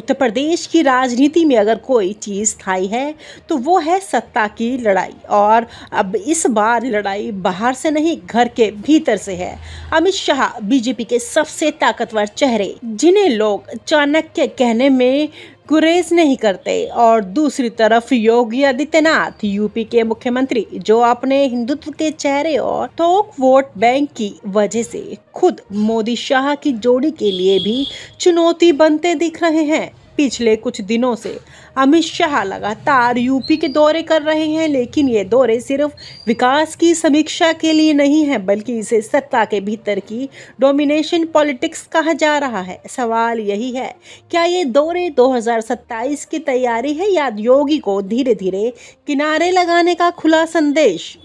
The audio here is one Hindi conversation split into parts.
उत्तर प्रदेश की राजनीति में अगर कोई चीज़ स्थायी है तो वो है सत्ता की लड़ाई। और अब इस बार लड़ाई बाहर से नहीं, घर के भीतर से है। अमित शाह बीजेपी के सबसे ताकतवर चेहरे, जिन्हें लोग चाणक्य कहने में गुरेज नहीं करते, और दूसरी तरफ योगी आदित्यनाथ यूपी के मुख्यमंत्री, जो अपने हिंदुत्व के चेहरे और थोक वोट बैंक की वजह से खुद मोदी शाह की जोड़ी के लिए भी चुनौती बनते दिख रहे हैं। पिछले कुछ दिनों से अमित शाह लगातार यूपी के दौरे कर रहे हैं, लेकिन ये दौरे सिर्फ विकास की समीक्षा के लिए नहीं है, बल्कि इसे सत्ता के भीतर की डोमिनेशन पॉलिटिक्स कहा जा रहा है। सवाल यही है, क्या ये दौरे 2027 की तैयारी है या योगी को धीरे धीरे किनारे लगाने का खुला संदेश?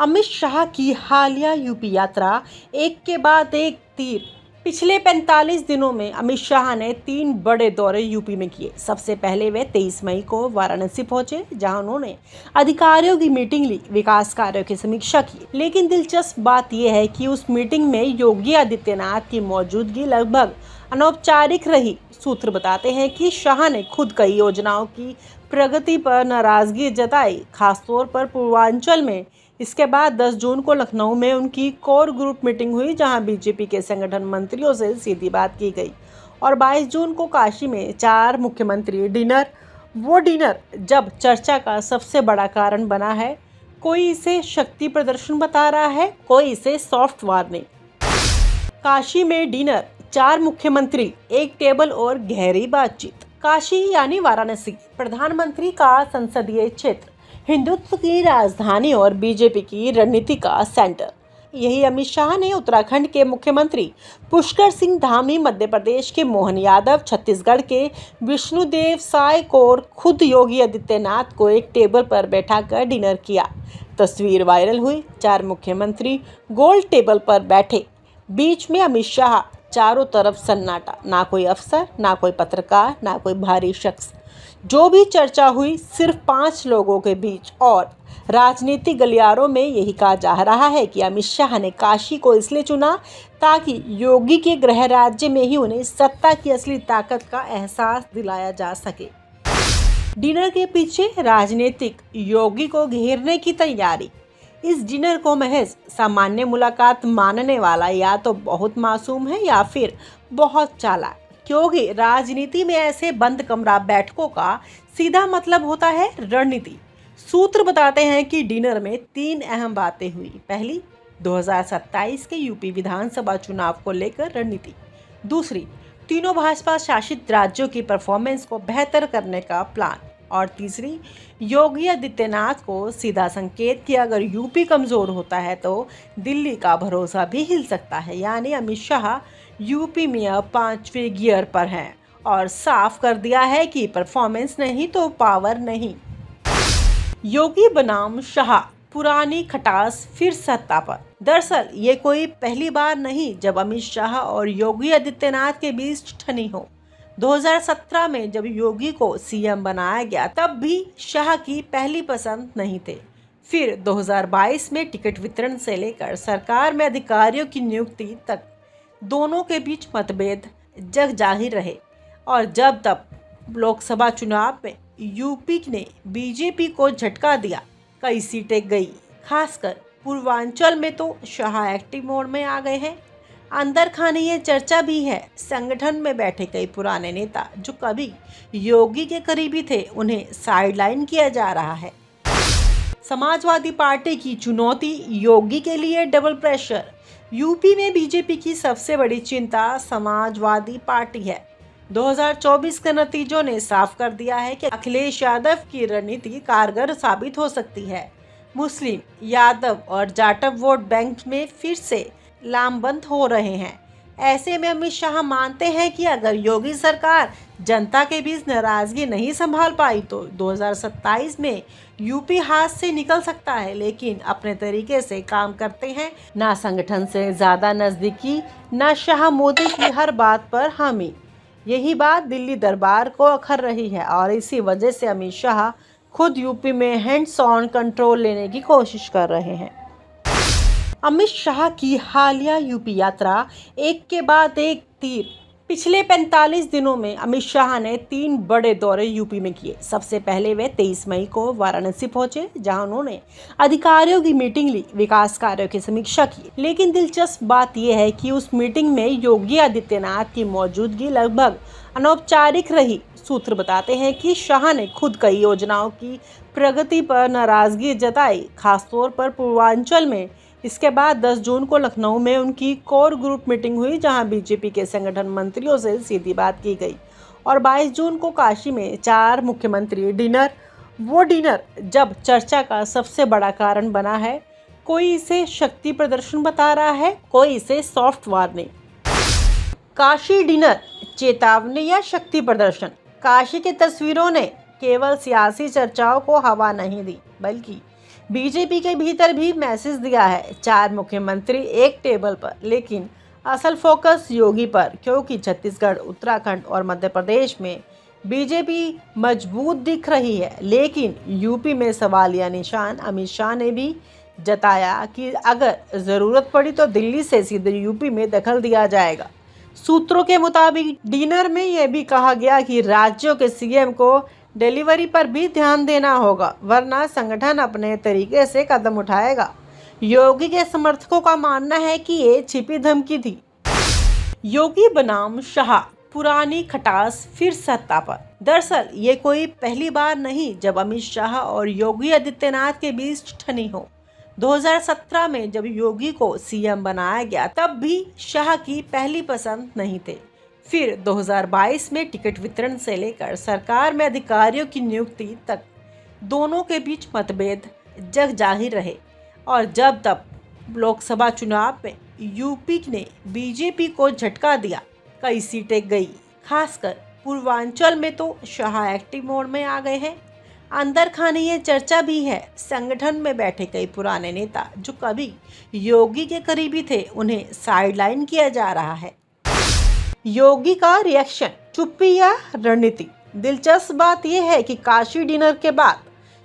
अमित शाह की हालिया यूपी यात्रा एक के बाद एक तीर। पिछले 45 दिनों में अमित शाह ने 3 बड़े दौरे यूपी में किए। सबसे पहले वे 23 मई को वाराणसी पहुंचे, जहां उन्होंने अधिकारियों की मीटिंग ली, विकास कार्यों की समीक्षा की। लेकिन दिलचस्प बात यह है कि उस मीटिंग में योगी आदित्यनाथ की मौजूदगी लगभग अनौपचारिक रही। सूत्र बताते हैं कि शाह ने खुद कई योजनाओं की प्रगति पर नाराजगी जताई, खासतौर पर पूर्वांचल में। इसके बाद 10 जून को लखनऊ में उनकी कोर ग्रुप मीटिंग हुई, जहां बीजेपी के संगठन मंत्रियों से सीधी बात की गई। और 22 जून को काशी में 4 मुख्यमंत्री डिनर। वो डिनर जब चर्चा का सबसे बड़ा कारण बना है। कोई इसे शक्ति प्रदर्शन बता रहा है, कोई इसे सॉफ्ट वार्निंग। काशी में डिनर, 4 मुख्यमंत्री, एक टेबल और गहरी बातचीत। काशी यानी वाराणसी, प्रधानमंत्री का संसदीय क्षेत्र, हिंदुत्व की राजधानी और बीजेपी की रणनीति का सेंटर। यही अमित शाह ने उत्तराखंड के मुख्यमंत्री पुष्कर सिंह धामी, मध्य प्रदेश के मोहन यादव, छत्तीसगढ़ के विष्णुदेव साय को खुद योगी आदित्यनाथ को एक टेबल पर बैठाकर डिनर किया। तस्वीर वायरल हुई। 4 मुख्यमंत्री गोल टेबल पर बैठे, बीच में अमित शाह, चारों तरफ सन्नाटा, ना कोई अफसर, ना कोई पत्रकार, ना कोई भारी शख्स। जो भी चर्चा हुई सिर्फ 5 लोगों के बीच। और राजनीतिक गलियारों में यही कहा जा रहा है कि अमित शाह ने काशी को इसलिए चुना ताकि योगी के गृह राज्य में ही उन्हें सत्ता की असली ताकत का एहसास दिलाया जा सके। डिनर के पीछे राजनीतिक, योगी को घेरने की तैयारी। इस डिनर को महज सामान्य मुलाकात मानने वाला या तो बहुत मासूम है या फिर बहुत चालाक, क्योंकि राजनीति में ऐसे बंद कमरा बैठकों का सीधा मतलब होता है रणनीति। सूत्र बताते हैं कि डिनर में 3 अहम बातें हुई। पहली, 2027 के यूपी विधानसभा चुनाव को लेकर रणनीति। दूसरी, तीनों भाजपा शासित राज्यों की परफॉर्मेंस को बेहतर करने का प्लान। और तीसरी, योगी आदित्यनाथ को सीधा संकेत कि अगर यूपी कमजोर होता है तो दिल्ली का भरोसा भी हिल सकता है। यानी अमित शाह यूपी में अब 5वें गियर पर हैं और साफ कर दिया है कि परफॉर्मेंस नहीं तो पावर नहीं। योगी बनाम शाह, पुरानी खटास फिर सत्ता पर। दरअसल ये कोई पहली बार नहीं जब अमित शाह और योगी आदित्यनाथ के बीच ठनी हो। 2017 में जब योगी को सीएम बनाया गया, तब भी शाह की पहली पसंद नहीं थे। फिर 2022 में टिकट वितरण से लेकर सरकार में अधिकारियों की नियुक्ति तक दोनों के बीच मतभेद जग जाहिर रहे। और जब तब लोकसभा चुनाव में यूपी ने बीजेपी को झटका दिया, कई सीटें गई। खासकर पूर्वांचल में तो शाह एक्टिव मोड में आ गए हैं। अंदर खाने ये चर्चा भी है, संगठन में बैठे कई पुराने नेता जो कभी योगी के करीबी थे, उन्हें साइडलाइन किया जा रहा है। समाजवादी पार्टी की चुनौती, योगी के लिए डबल प्रेशर। यूपी में बीजेपी की सबसे बड़ी चिंता समाजवादी पार्टी है। 2024 के नतीजों ने साफ कर दिया है कि अखिलेश यादव की रणनीति कारगर साबित हो सकती है। मुस्लिम, यादव और जाटव वोट बैंक में फिर से लामबंद हो रहे हैं। ऐसे में अमित शाह मानते हैं कि अगर योगी सरकार जनता के बीच नाराजगी नहीं संभाल पाई तो 2027 में यूपी हाथ से निकल सकता है। लेकिन अपने तरीके से काम करते हैं, ना संगठन से ज़्यादा नज़दीकी, ना शाह मोदी की हर बात पर हामी। यही बात दिल्ली दरबार को अखर रही है और इसी वजह से अमित शाह खुद यूपी में हैंड्स ऑन कंट्रोल लेने की कोशिश कर रहे हैं। अमित शाह की हालिया यूपी यात्रा एक के बाद एक तीर। पिछले 45 दिनों में अमित शाह ने 3 बड़े दौरे यूपी में किए। सबसे पहले वे 23 मई को वाराणसी पहुंचे, जहां उन्होंने अधिकारियों की मीटिंग ली, विकास कार्यों की समीक्षा की। लेकिन दिलचस्प बात यह है कि उस मीटिंग में योगी आदित्यनाथ की मौजूदगी लगभग अनौपचारिक रही। सूत्र बताते हैं कि शाह ने खुद कई योजनाओं की प्रगति पर नाराजगी जताई, खासतौर पर पूर्वांचल में। इसके बाद 10 जून को लखनऊ में उनकी कोर ग्रुप मीटिंग हुई, जहां बीजेपी के संगठन मंत्रियों से सीधी बात की गई। और 22 जून को काशी में 4 मुख्यमंत्री डिनर। वो डिनर जब चर्चा का सबसे बड़ा कारण बना है। कोई इसे शक्ति प्रदर्शन बता रहा है, कोई इसे सॉफ्ट वार्निंग। काशी डिनर चेतावनी या शक्ति प्रदर्शन? काशी की तस्वीरों ने केवल सियासी चर्चाओं को हवा नहीं दी, बल्कि बीजेपी के भीतर भी मैसेज दिया है। 4 मुख्यमंत्री एक टेबल पर, लेकिन असल फोकस योगी पर, क्योंकि छत्तीसगढ़, उत्तराखंड और मध्य प्रदेश में बीजेपी मजबूत दिख रही है, लेकिन यूपी में सवालिया निशान। अमित शाह ने भी जताया कि अगर ज़रूरत पड़ी तो दिल्ली से सीधे यूपी में दखल दिया जाएगा। सूत्रों के मुताबिक डिनर में यह भी कहा गया कि राज्यों के सीएम को डिलीवरी पर भी ध्यान देना होगा, वरना संगठन अपने तरीके से कदम उठाएगा। योगी के समर्थकों का मानना है कि ये छिपी धमकी थी। योगी बनाम शाह, पुरानी खटास फिर सत्ता पर। दरअसल ये कोई पहली बार नहीं जब अमित शाह और योगी आदित्यनाथ के बीच ठनी हो। 2017 में जब योगी को सीएम बनाया गया, तब भी शाह की पहली पसंद नहीं थे। फिर 2022 में टिकट वितरण से लेकर सरकार में अधिकारियों की नियुक्ति तक दोनों के बीच मतभेद जग जाहिर रहे। और जब तब लोकसभा चुनाव में यूपी ने बीजेपी को झटका दिया, कई सीटें गई। खासकर पूर्वांचल में तो शाह एक्टिव मोड में आ गए हैं। अंदर खाने ये चर्चा भी है, संगठन में बैठे कई पुराने नेता जो कभी योगी के करीबी थे, उन्हें साइडलाइन किया जा रहा है। योगी का रिएक्शन, चुप्पी या रणनीति? दिलचस्प बात यह है कि काशी डिनर के बाद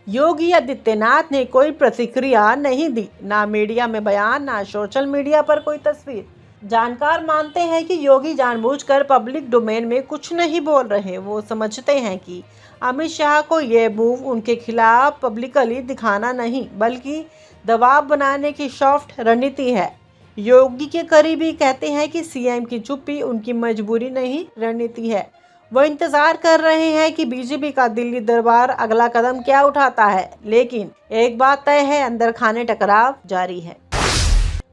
योगी आदित्यनाथ ने कोई प्रतिक्रिया नहीं दी, ना मीडिया में बयान, ना सोशल मीडिया पर कोई तस्वीर। जानकार मानते हैं कि योगी जानबूझकर पब्लिक डोमेन में कुछ नहीं बोल रहे। वो समझते हैं कि अमित शाह को ये मूव उनके खिलाफ पब्लिकली दिखाना नहीं, बल्कि दबाव बनाने की सॉफ्ट रणनीति है। योगी के करीबी कहते हैं कि सीएम की चुप्पी उनकी मजबूरी नहीं, रणनीति है। वो इंतजार कर रहे हैं कि बीजेपी का दिल्ली दरबार अगला कदम क्या उठाता है। लेकिन एक बात तय है, अंदर खाने टकराव जारी है।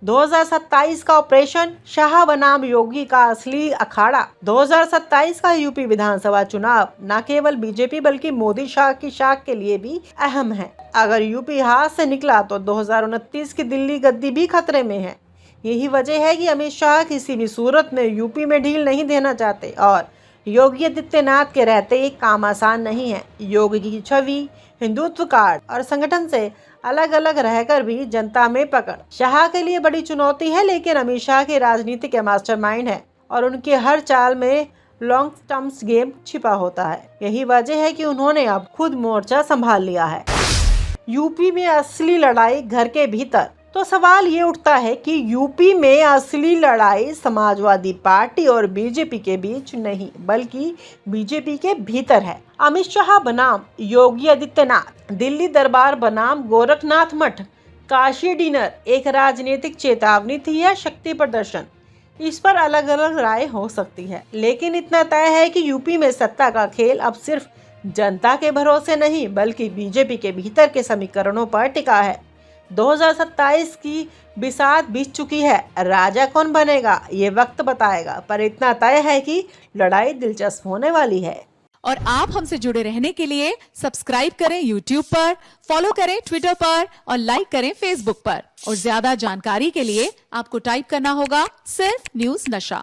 2027 का ऑपरेशन शाह बनाम योगी का असली अखाड़ा। 2027 का यूपी विधानसभा चुनाव न केवल बीजेपी बल्कि मोदी शाह की शाख के लिए भी अहम है। अगर यूपी हाथ से निकला तो 2029 की दिल्ली गद्दी भी खतरे में है। यही वजह है कि अमित शाह किसी भी सूरत में यूपी में ढील नहीं देना चाहते, और योगी आदित्यनाथ के रहते काम आसान नहीं है। योगी की छवि, हिंदुत्व कार्ड और संगठन से अलग अलग रहकर भी जनता में पकड़ शाह के लिए बड़ी चुनौती है। लेकिन अमित शाह की राजनीति के मास्टरमाइंड है और उनके हर चाल में लॉन्ग टर्म्स गेम छिपा होता है। यही वजह है कि उन्होंने अब खुद मोर्चा संभाल लिया है। यूपी में असली लड़ाई घर के भीतर। तो सवाल ये उठता है कि यूपी में असली लड़ाई समाजवादी पार्टी और बीजेपी के बीच नहीं, बल्कि बीजेपी के भीतर है। अमित शाह बनाम योगी आदित्यनाथ, दिल्ली दरबार बनाम गोरखनाथ मठ, काशी डिनर एक राजनीतिक चेतावनी थी या शक्ति प्रदर्शन? इस पर अलग अलग राय हो सकती है, लेकिन इतना तय है कि यूपी में सत्ता का खेल अब सिर्फ जनता के भरोसे नहीं, बल्कि बीजेपी के भीतर के समीकरणों पर टिका है। 2027 की बिसात बीत चुकी है। राजा कौन बनेगा ये वक्त बताएगा, पर इतना तय है कि लड़ाई दिलचस्प होने वाली है। और आप हमसे जुड़े रहने के लिए सब्सक्राइब करें YouTube पर, फॉलो करें Twitter पर और लाइक करें Facebook पर। और ज्यादा जानकारी के लिए आपको टाइप करना होगा सिर्फ न्यूज़ नशा।